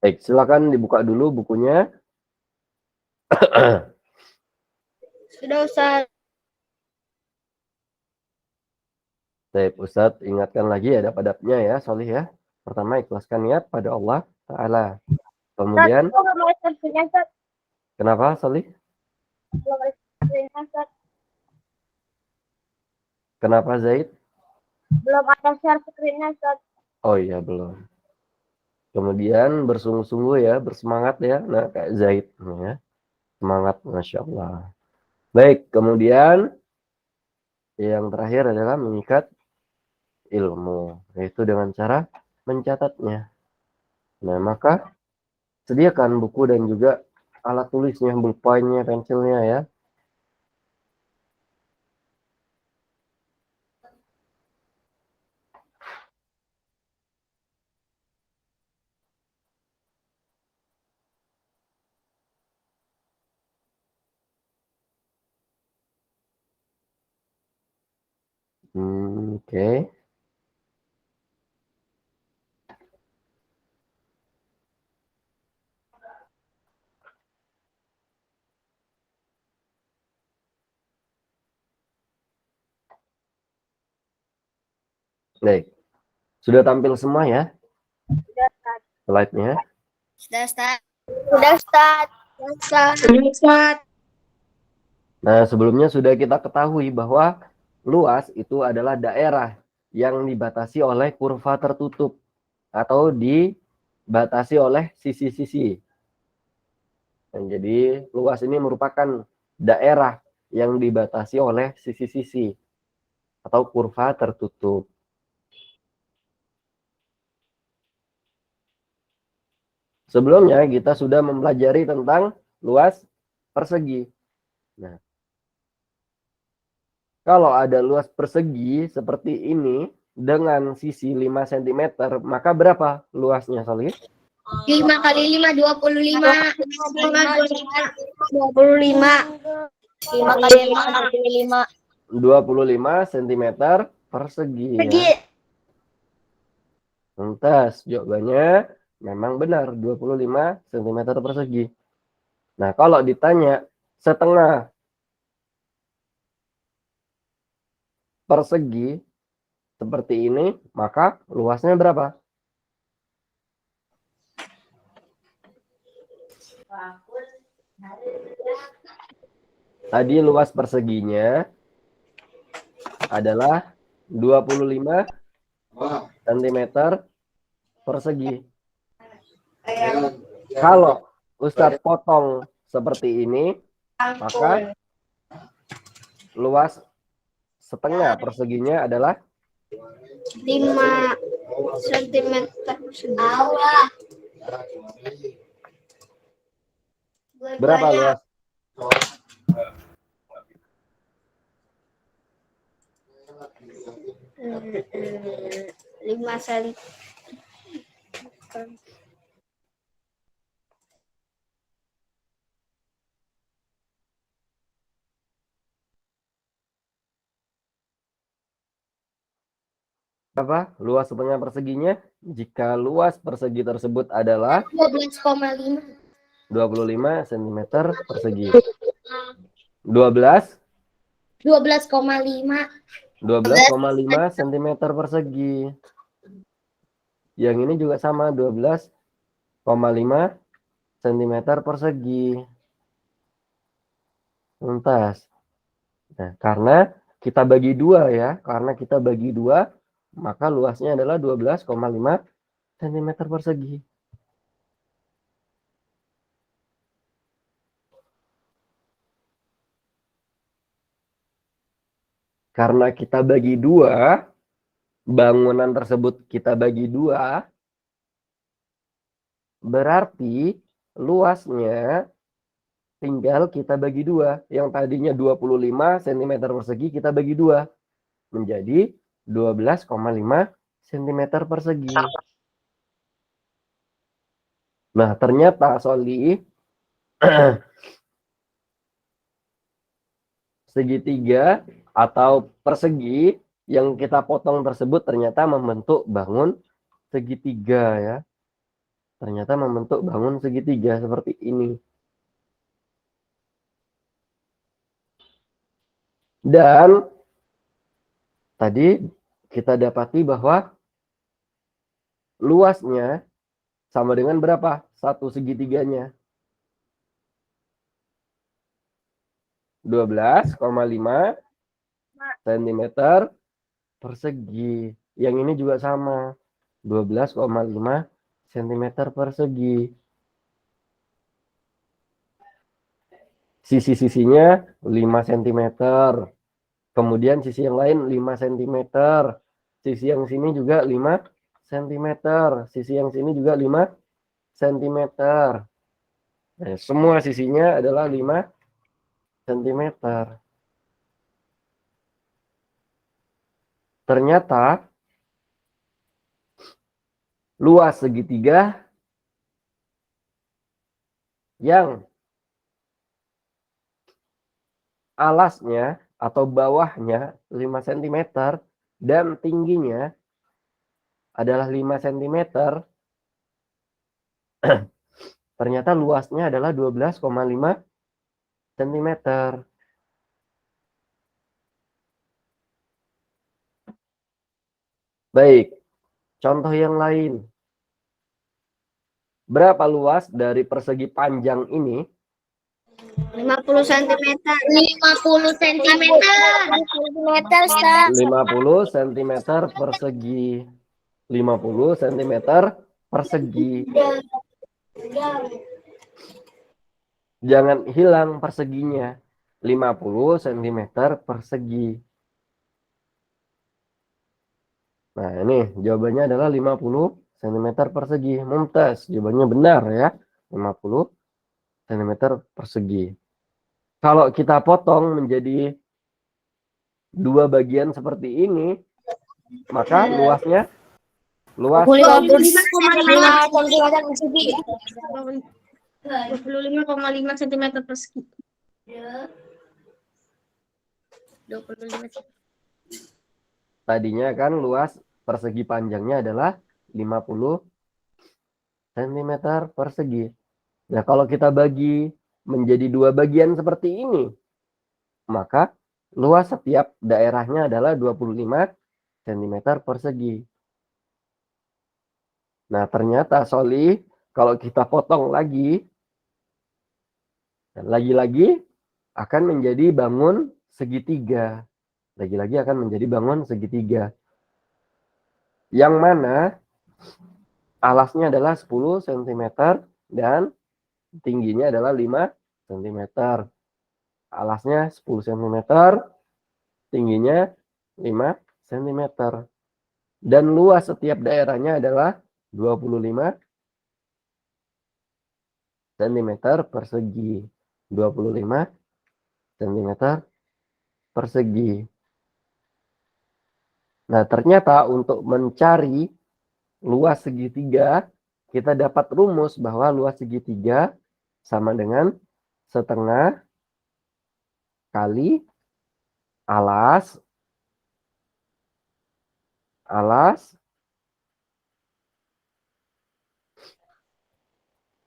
Baik, silakan dibuka dulu bukunya. Sudah, Ustaz. Baik, Ustadz ingatkan lagi adab-adabnya ya, Solih ya. Pertama, ikhlaskan niat pada Allah Ta'ala. Kemudian, kenapa, Solih? Kenapa, Zaid? Belum ada share screen-nya, Ustaz. Oh iya, belum. Kemudian, bersungguh-sungguh ya, bersemangat ya. Nah, kayak Zaid. Ya. Semangat, Masya Allah. Baik, kemudian, yang terakhir adalah mengikat ilmu. Yaitu dengan cara mencatatnya. Nah, maka sediakan buku dan juga alat tulisnya, bullpoint-nya, pensilnya ya. Oke. Baik. Sudah tampil semua ya Sudah, Ustaz. slide-nya? Sudah, Ustaz. Sudah, Ustaz. Sudah, Ustaz. Nah, sebelumnya sudah kita ketahui bahwa luas itu adalah daerah yang dibatasi oleh kurva tertutup atau dibatasi oleh sisi-sisi. Dan jadi luas ini merupakan daerah yang dibatasi oleh sisi-sisi atau kurva tertutup. Sebelumnya kita sudah mempelajari tentang luas persegi. Nah, kalau ada luas persegi seperti ini dengan sisi 5 cm, maka berapa luasnya, Salih? 5 kali 5, 25. 25. 5 kali 5. 25 cm persegi. Ya. Lantas, jawabannya memang benar, 25 cm persegi. Nah, kalau ditanya setengah persegi seperti ini, maka luasnya berapa? Tadi luas perseginya adalah 25 cm persegi. Kalau Ustadz potong seperti ini, maka luas setengah perseginya adalah 5 cm persegi. Berapa luas? Lima cm. Berapa luas setengah perseginya? Jika luas persegi tersebut adalah 12,5. 25 cm persegi. 12 12,5. 12,5 cm persegi. Yang ini juga sama, 12,5 cm persegi. Lantas. Nah, karena kita bagi dua ya, maka luasnya adalah 12,5 cm persegi. Karena kita bagi dua, bangunan tersebut kita bagi dua, berarti luasnya tinggal kita bagi dua. Yang tadinya 25 cm persegi kita bagi dua. Menjadi 12,5 cm persegi. Nah, ternyata Soli segitiga atau persegi yang kita potong tersebut ternyata membentuk bangun segitiga ya. ternyata membentuk bangun segitiga seperti ini. Dan tadi kita dapati bahwa luasnya sama dengan berapa? 1 segitiganya. 12,5 cm persegi. Yang ini juga sama. 12,5 cm persegi. Sisi-sisinya 5 cm. Kemudian sisi yang lain 5 cm. Sisi yang sini juga 5 cm. Sisi yang sini juga 5 cm. Nah, semua sisinya adalah 5 cm. Ternyata luas segitiga yang alasnya atau bawahnya 5 cm dan tingginya adalah 5 cm, ternyata luasnya adalah 12,5 cm. Baik, contoh yang lain. Berapa luas dari persegi panjang ini? 50 cm. 50 cm. 50 cm persegi. 50 cm persegi. Jangan hilang perseginya. 50 cm persegi. Nah, ini jawabannya adalah 50 cm persegi. Mumtaz, jawabannya benar ya. 50 cm persegi. Kalau kita potong menjadi dua bagian seperti ini, maka luasnya 25,5 cm persegi. 25,5 cm persegi. 25 cm. tadinya kan luas persegi panjangnya adalah 50 cm persegi. Nah, kalau kita bagi menjadi dua bagian seperti ini, maka luas setiap daerahnya adalah 25 cm persegi. Nah, ternyata Soli, kalau kita potong lagi akan menjadi bangun segitiga. Lagi-lagi akan menjadi bangun segitiga. Yang mana alasnya adalah 10 cm dan tingginya adalah 5 cm. Alasnya 10 cm, tingginya 5 cm. Dan luas setiap daerahnya adalah 25 cm persegi. 25 cm persegi. Nah, ternyata untuk mencari luas segitiga, kita dapat rumus bahwa luas segitiga sama dengan setengah kali alas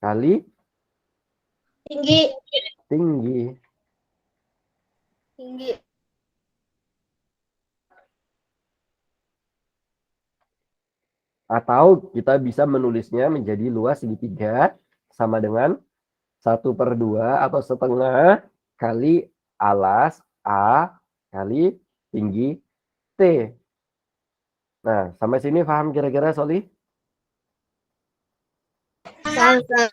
kali tinggi. Atau kita bisa menulisnya menjadi luas segitiga sama dengan 1/2 atau setengah kali alas A kali tinggi T. Nah, sampai sini paham kira-kira, Soli? Paham, Ustaz.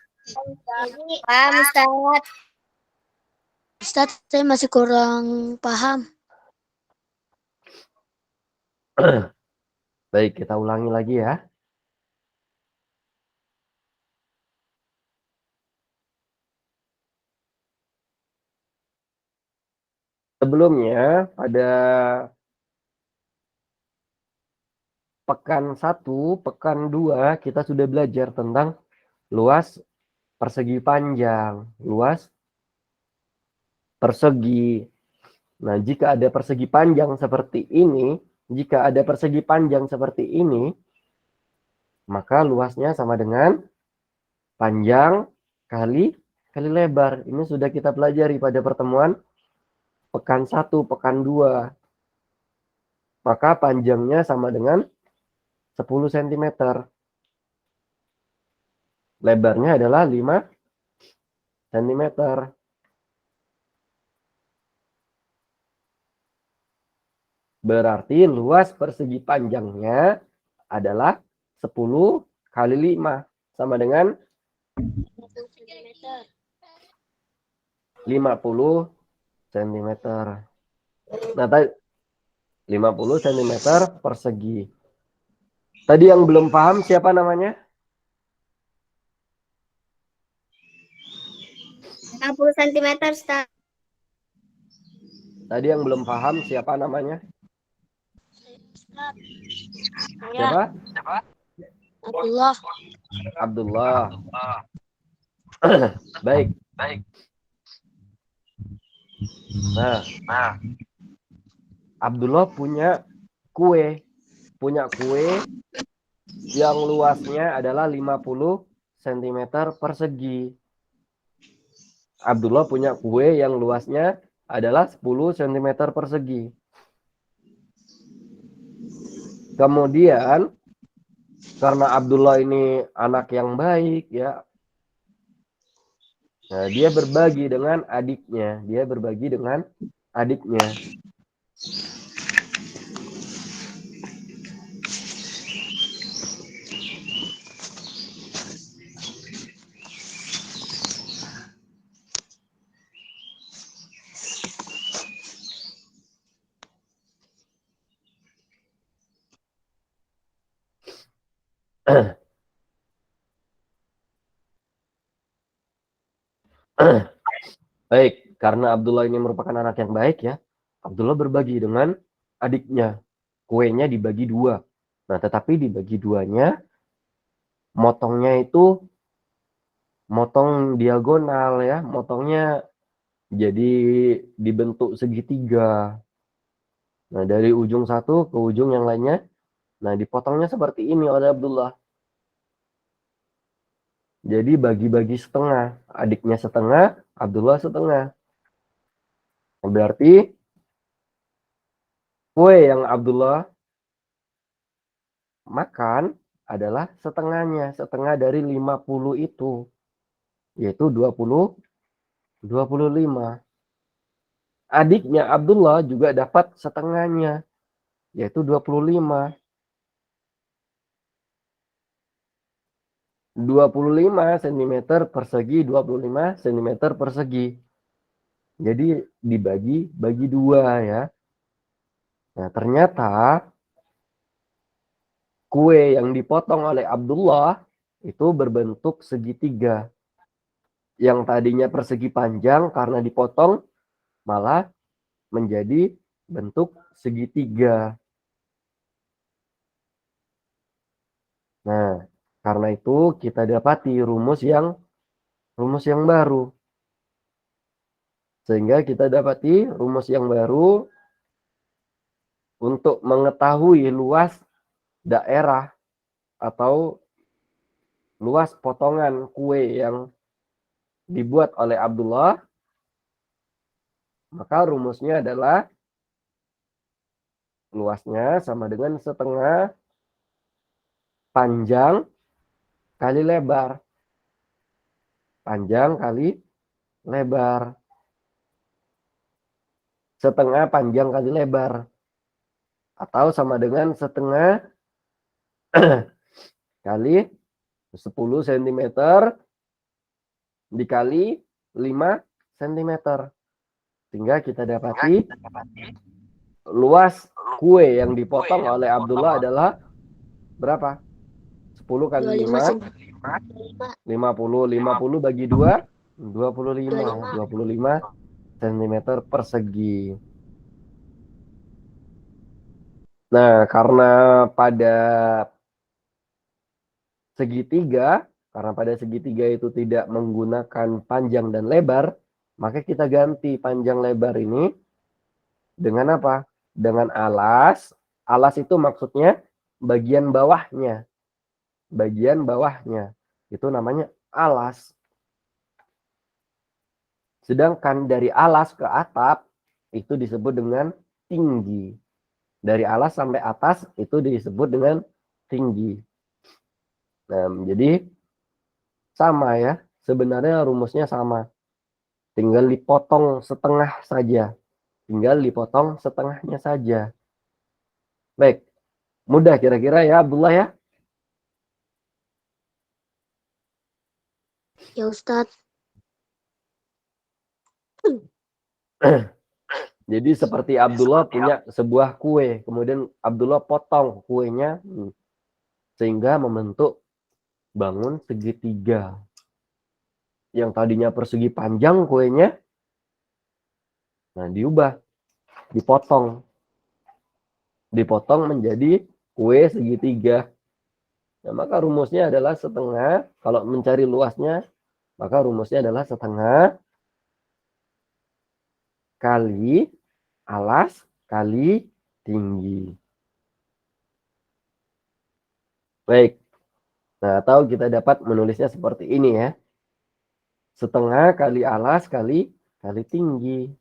Ustaz, saya masih kurang paham. Baik, kita ulangi lagi ya. Sebelumnya, pada pekan 1, pekan 2, kita sudah belajar tentang luas persegi panjang, luas persegi. Nah, jika ada persegi panjang seperti ini, maka luasnya sama dengan panjang kali lebar. Ini sudah kita pelajari pada pertemuan pekan 1, pekan 2. Maka panjangnya sama dengan 10 cm. Lebarnya adalah 5 cm. Berarti luas persegi panjangnya adalah 10 kali 5 sama dengan 50 cm. Nah, tadi 50 cm persegi. Tadi yang belum paham siapa namanya? 60 cm, Ustaz. Tadi yang belum paham siapa namanya? Ya. Siapa? Abdullah. Abdullah. Baik. Nah, Abdullah punya kue yang luasnya adalah 50 cm persegi. Abdullah punya kue yang luasnya adalah 10 cm persegi. Kemudian karena Abdullah ini anak yang baik ya. Nah, dia berbagi dengan adiknya. Baik, karena Abdullah ini merupakan anak yang baik ya. Abdullah berbagi dengan adiknya. Kuenya dibagi 2. Nah, tetapi dibagi 2-nya motongnya itu motong diagonal ya. Motongnya jadi dibentuk segitiga. Nah, dari ujung satu ke ujung yang lainnya. Nah, dipotongnya seperti ini oleh Abdullah. Jadi bagi-bagi setengah. Adiknya setengah, Abdullah setengah. Berarti kue yang Abdullah makan adalah setengahnya. Setengah dari 50 itu. Yaitu 25. Adiknya Abdullah juga dapat setengahnya. Yaitu 25. 25 cm persegi, 25 cm persegi. Jadi dibagi 2 ya. Nah, ternyata kue yang dipotong oleh Abdullah itu berbentuk segitiga. Yang tadinya persegi panjang karena dipotong malah menjadi bentuk segitiga. Nah, karena itu kita dapati rumus yang baru. Sehingga kita dapati rumus yang baru untuk mengetahui luas daerah atau luas potongan kue yang dibuat oleh Abdullah, maka rumusnya adalah luasnya sama dengan setengah panjang kali lebar. Panjang kali lebar. Setengah panjang kali lebar. Atau sama dengan setengah kali 10 cm dikali 5 cm. Sehingga kita dapati luas kue yang dipotong oleh Abdullah adalah berapa? 10 kali 5, 50. 50 bagi 2, 25 cm persegi. Nah, karena pada segitiga itu tidak menggunakan panjang dan lebar, maka kita ganti panjang lebar ini dengan apa? Dengan alas. Alas itu maksudnya bagian bawahnya. Itu namanya alas. Sedangkan dari alas ke atap itu disebut dengan tinggi. Dari alas sampai atas itu disebut dengan tinggi. Nah, jadi sama ya. Sebenarnya rumusnya sama. Tinggal dipotong setengah saja. Tinggal dipotong setengahnya saja. Baik. Mudah kira-kira ya Abdullah ya? Ya Ustadz. Jadi seperti Abdullah punya sebuah kue. Kemudian Abdullah potong kuenya. Sehingga membentuk bangun segitiga. Yang tadinya persegi panjang kuenya. Nah diubah. Dipotong. Dipotong menjadi kue segitiga. Nah, maka rumusnya adalah setengah. Kalau mencari luasnya, maka rumusnya adalah setengah kali alas kali tinggi. Baik. Nah, atau kita dapat menulisnya seperti ini ya. Setengah kali alas kali tinggi.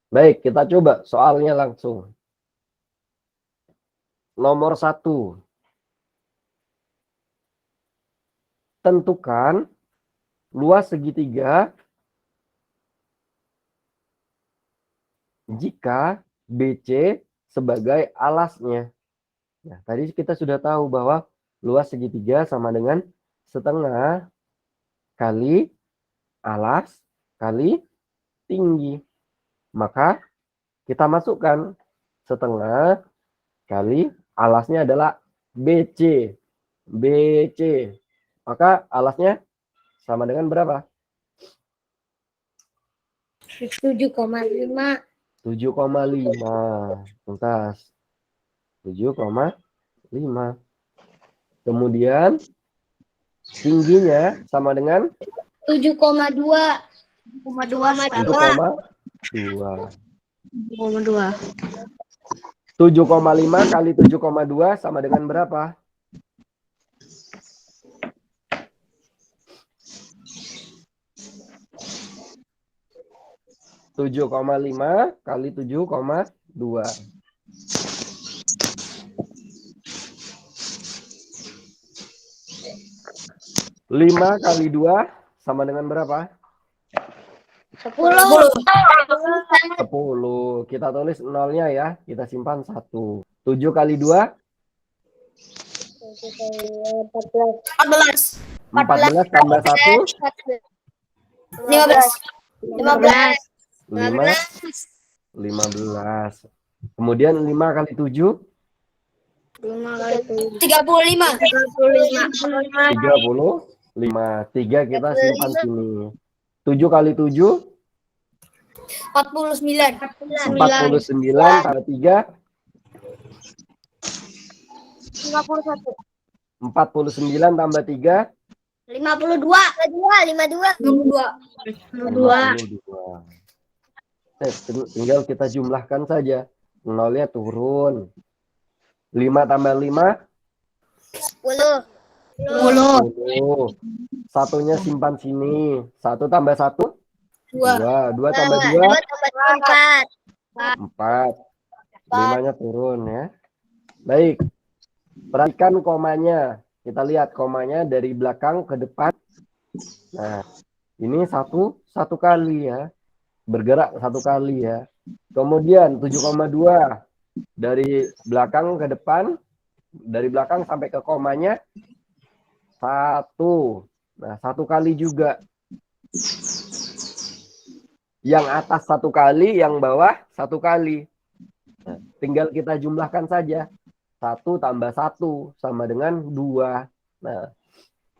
Baik, kita coba soalnya langsung. Nomor 1. Tentukan luas segitiga jika BC sebagai alasnya. Nah, tadi kita sudah tahu bahwa luas segitiga sama dengan setengah kali alas kali tinggi. Maka kita masukkan setengah kali alasnya adalah BC. BC. Maka alasnya sama dengan berapa? 7,5. 7,5. Tuntas. 7,5. Kemudian tingginya sama dengan 7,2. 7,2. 7,5 kali 7,2 sama dengan berapa? 7,5 kali 7,2. 5 kali 2 sama dengan berapa? 10. 10. Kita tulis nolnya ya. Kita simpan 1. 7 kali 2? 14. 14 tambah 1? 15. 15. Kemudian 5 kali 7? 35. 35. 3 kita simpan sini. 7 kali 7? 49. 49 tambah 3? 51. 49 tambah 3? 52. 52. Tinggal kita jumlahkan saja. Nolnya turun. 5 tambah 5? 10. 10. Satunya simpan sini. 1 tambah 1? 2. 2 tambah 2? 4. 5-nya turun ya. Baik. Perhatikan komanya. Kita lihat komanya dari belakang ke depan. Nah, ini satu kali ya. Bergerak 1 kali ya. Kemudian 7,2 dari belakang ke depan, dari belakang sampai ke komanya 1. Nah, 1 kali juga. Yang atas 1 kali, yang bawah 1 kali. Nah, tinggal kita jumlahkan saja. 1 tambah 1 sama dengan 2. Nah,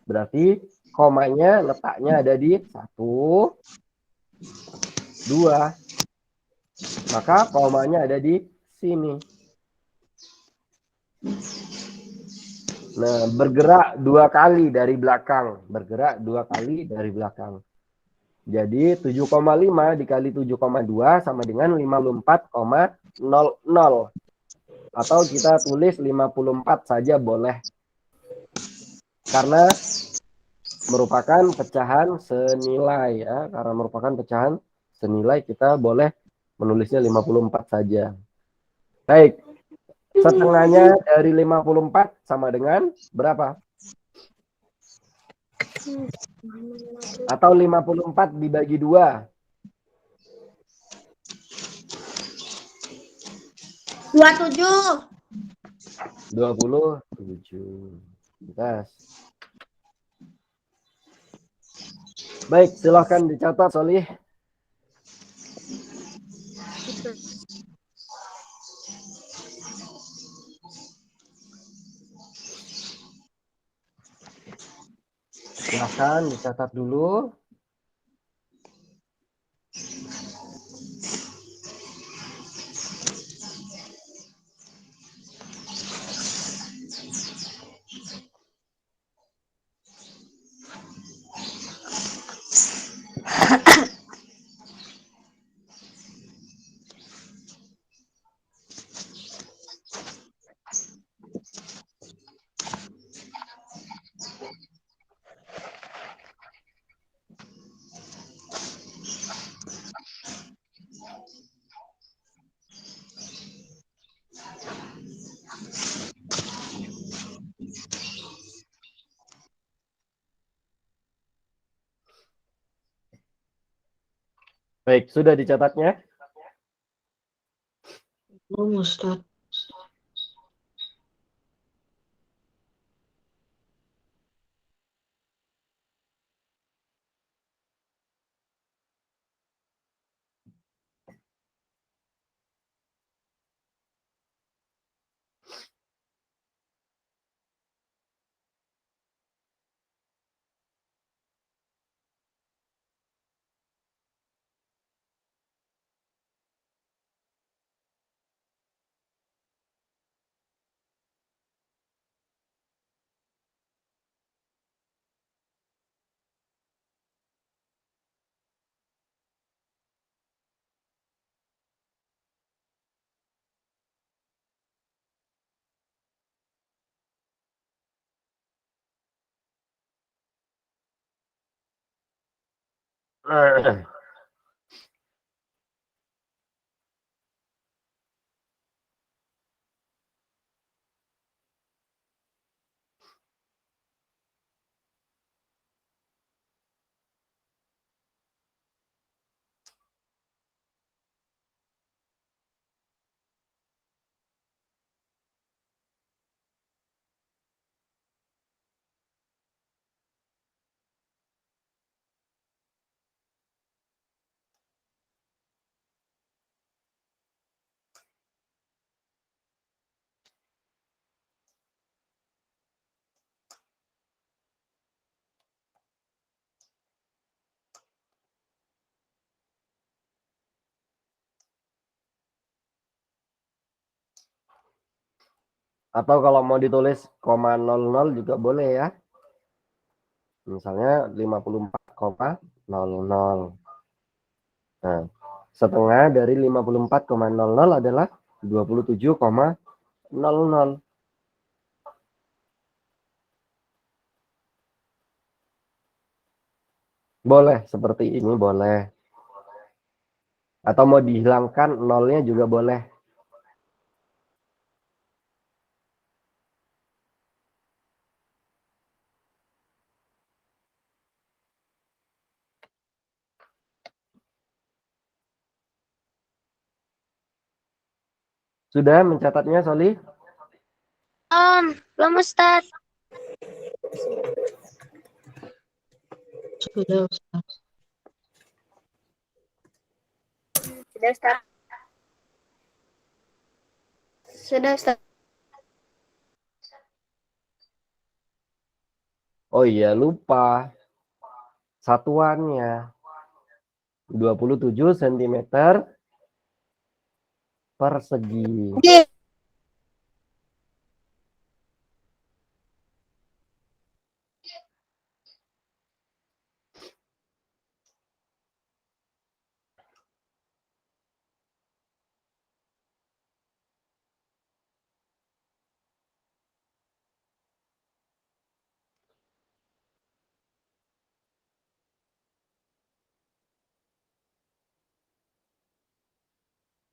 berarti komanya letaknya ada di 1, 2. Maka komanya ada di sini. Nah, bergerak 2 kali dari belakang. Bergerak 2 kali dari belakang. Jadi 7,5 dikali 7,2 sama dengan 54,00. Atau kita tulis 54 saja boleh. Karena merupakan pecahan senilai ya. Karena merupakan pecahan senilai, kita boleh menulisnya 54 saja. Baik. Setengahnya dari 54 sama dengan berapa? Atau 54 dibagi 2. 27. 27. Yes. Baik, silahkan dicatat, Solih. Silahkan dicatat dulu. Baik, sudah dicatatnya? Belum, Ustaz. Atau kalau mau ditulis 0,00 juga boleh ya. Misalnya 54,00. Nah, setengah dari 54,00 adalah 27,00. Boleh seperti ini, boleh. Atau mau dihilangkan nolnya juga boleh. Sudah mencatatnya, Soli? Belum Ustaz. Sudah, Ustaz. Sudah Ustaz. Sudah Ustaz. Oh iya, lupa. Satuannya 27 cm persegi. Oke.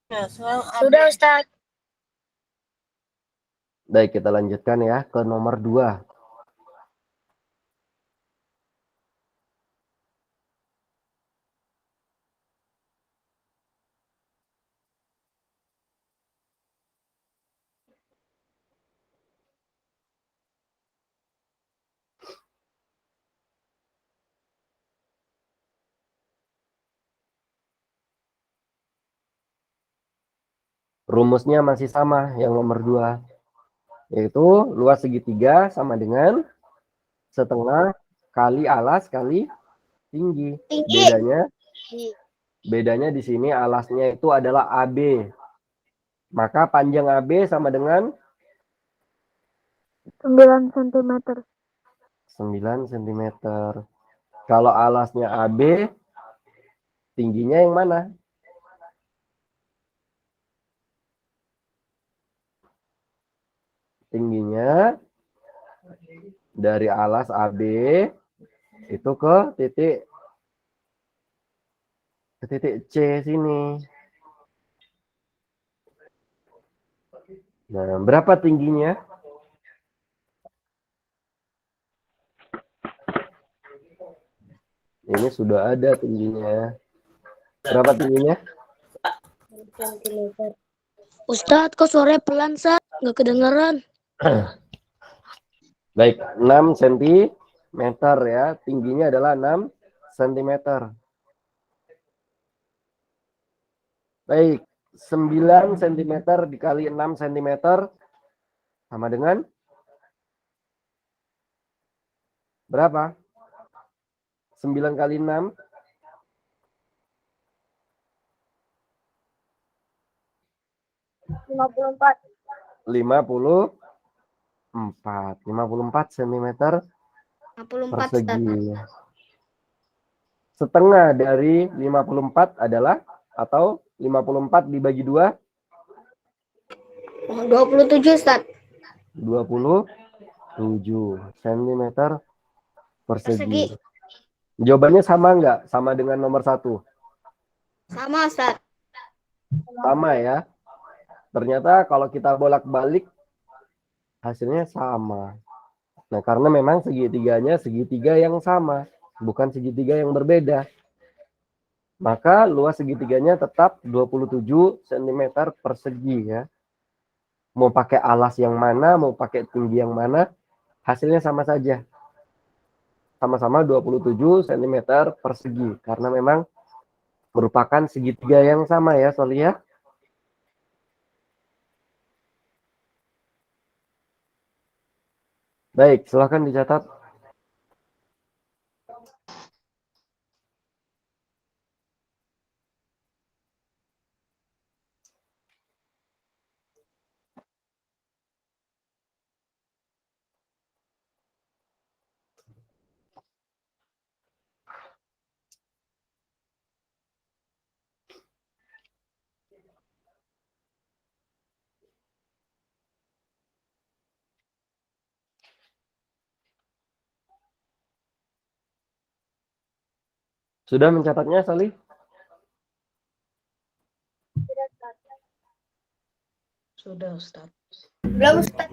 Sudah, Ustaz. Baik, kita lanjutkan ya ke nomor 2. Rumusnya masih sama yang nomor 2, yaitu luas segitiga sama dengan setengah kali alas kali tinggi. Tinggi. Bedanya di sini alasnya itu adalah AB. Maka panjang AB sama dengan 9 cm. 9 cm. Kalau alasnya AB, tingginya yang mana? Tingginya dari alas AB itu ke titik C sini. Nah, berapa tingginya? Ini sudah ada tingginya. Berapa tingginya? Ustadz, kok sore pelan, Ustaz? Nggak kedengeran. Baik, 6 cm ya. Tingginya adalah 6 cm. Baik, 9 cm dikali 6 cm sama dengan berapa? 9 kali 6. 54. 54 cm 54, persegi. Setengah dari 54 adalah, atau 54 dibagi 2? 27, Ustaz. 27 cm persegi. Jawabannya sama nggak? Sama dengan nomor 1? Sama, Ustaz. Sama ya. Ternyata kalau kita bolak-balik hasilnya sama. Nah, karena memang segitiganya segitiga yang sama, bukan segitiga yang berbeda. Maka luas segitiganya tetap 27 cm persegi ya. Mau pakai alas yang mana, mau pakai tinggi yang mana, hasilnya sama saja. Sama-sama 27 cm persegi. Karena memang merupakan segitiga yang sama ya, Soli ya. Baik, silahkan dicatat. Sudah mencatatnya, Soli? Sudah, Ustaz. Belum, Ustaz.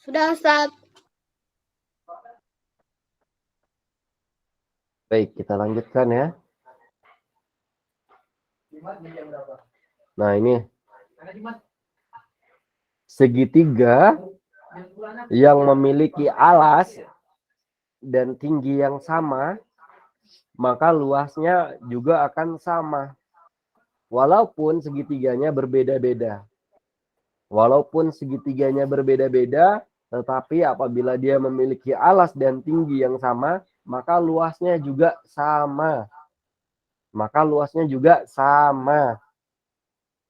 Sudah, Ustaz. Baik, kita lanjutkan ya. Nah, ini segitiga yang memiliki alas dan tinggi yang sama, maka luasnya juga akan sama. Walaupun segitiganya berbeda-beda. Tetapi apabila dia memiliki alas dan tinggi yang sama, maka luasnya juga sama.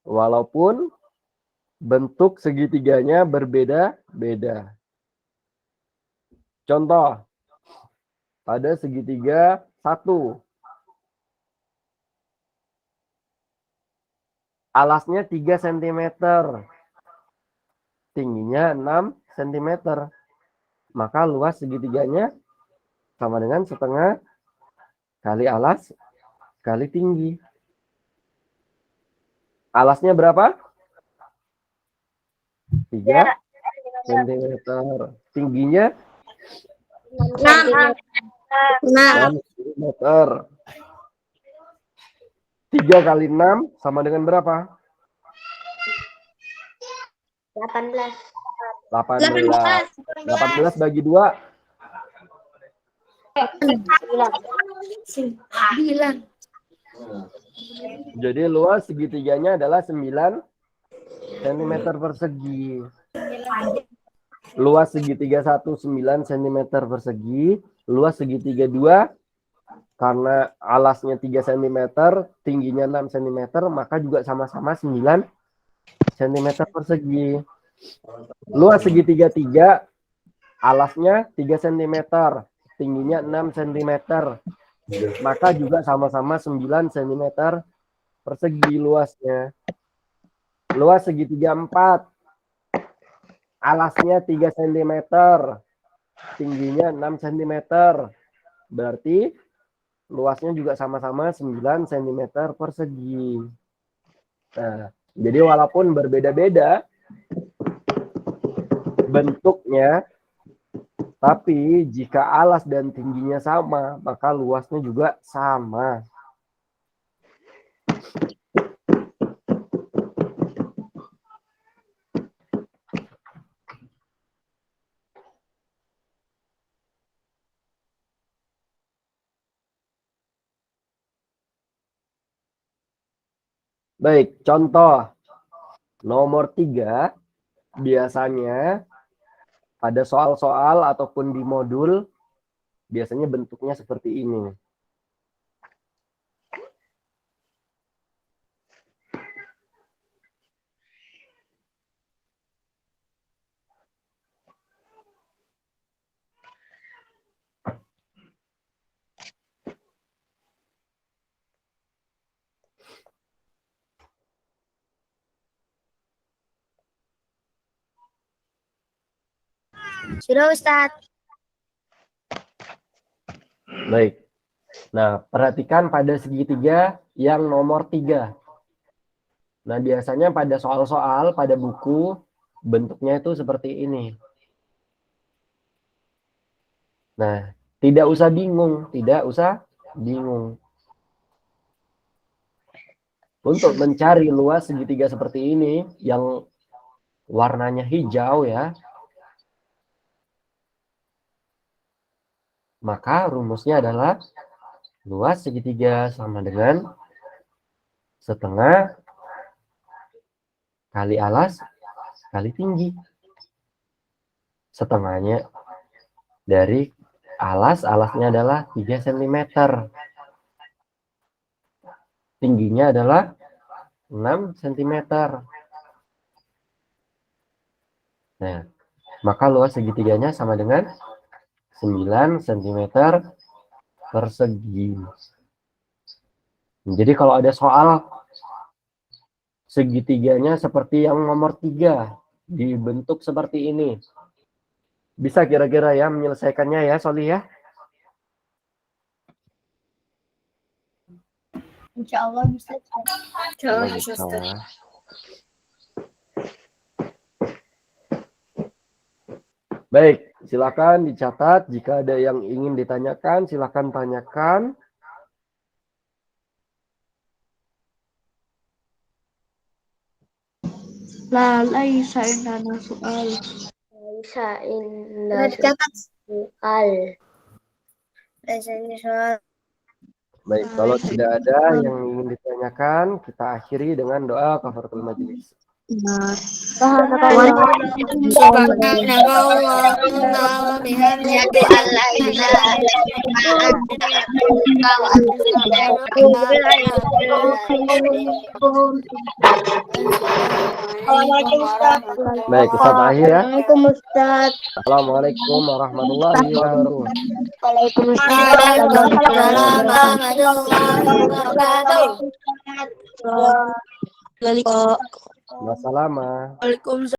Walaupun bentuk segitiganya berbeda-beda. Contoh, pada segitiga 1. Alasnya 3 cm. Tingginya 6 cm. Maka luas segitiganya sama dengan setengah kali alas kali tinggi. Alasnya berapa? 3 cm. Tingginya 6 cm. 3 kali 6 sama dengan berapa? 18. 18 bagi 2. 9. Jadi luas segitiganya adalah 9 cm persegi. Luas segitiga 1 9 cm persegi. Luas segitiga 2 karena alasnya 3 cm, tingginya 6 cm, maka juga sama-sama 9 cm persegi. Luas segitiga 3, alasnya 3 cm, tingginya 6 cm, maka juga sama-sama 9 cm persegi luasnya. Luas segitiga 4, alasnya 3 cm, tingginya 6 cm, berarti luasnya juga sama-sama 9 cm persegi. Nah, jadi walaupun berbeda-beda bentuknya, tapi jika alas dan tingginya sama, maka luasnya juga sama. Baik, contoh nomor 3, biasanya pada soal-soal ataupun di modul, biasanya bentuknya seperti ini. Sudah Ustadz. Baik. Nah, perhatikan pada segitiga yang nomor 3. Nah, biasanya pada soal-soal, pada buku, bentuknya itu seperti ini. Nah, tidak usah bingung. Untuk mencari luas segitiga seperti ini, yang warnanya hijau ya, maka rumusnya adalah luas segitiga sama dengan setengah kali alas kali tinggi. Setengahnya dari alasnya adalah 3 cm. Tingginya adalah 6 cm. Nah, maka luas segitiganya sama dengan 9 cm persegi. Jadi kalau ada soal segitiganya seperti yang nomor 3, dibentuk seperti ini, bisa kira-kira ya menyelesaikannya ya, Soli ya? Insya Allah bisa. Bisa. Baik, silakan dicatat. Jika ada yang ingin ditanyakan, silakan tanyakan. La laisa indana soal. Laisa indana soal. Laisa indana soal. Baik, kalau tidak ada yang ingin ditanyakan, kita akhiri dengan doa kafaratul majelis. Subhanakallahumma wa bihamdika asyhadu Assalamualaikum warahmatullahi Baik, Ustaz akhir ya. Assalamualaikum Ustaz. Assalamualaikum warahmatullahi wabarakatuh. Waalaikumsalam warahmatullahi wabarakatuh. wabarakatuh. Wassalam. Waalaikumsalam.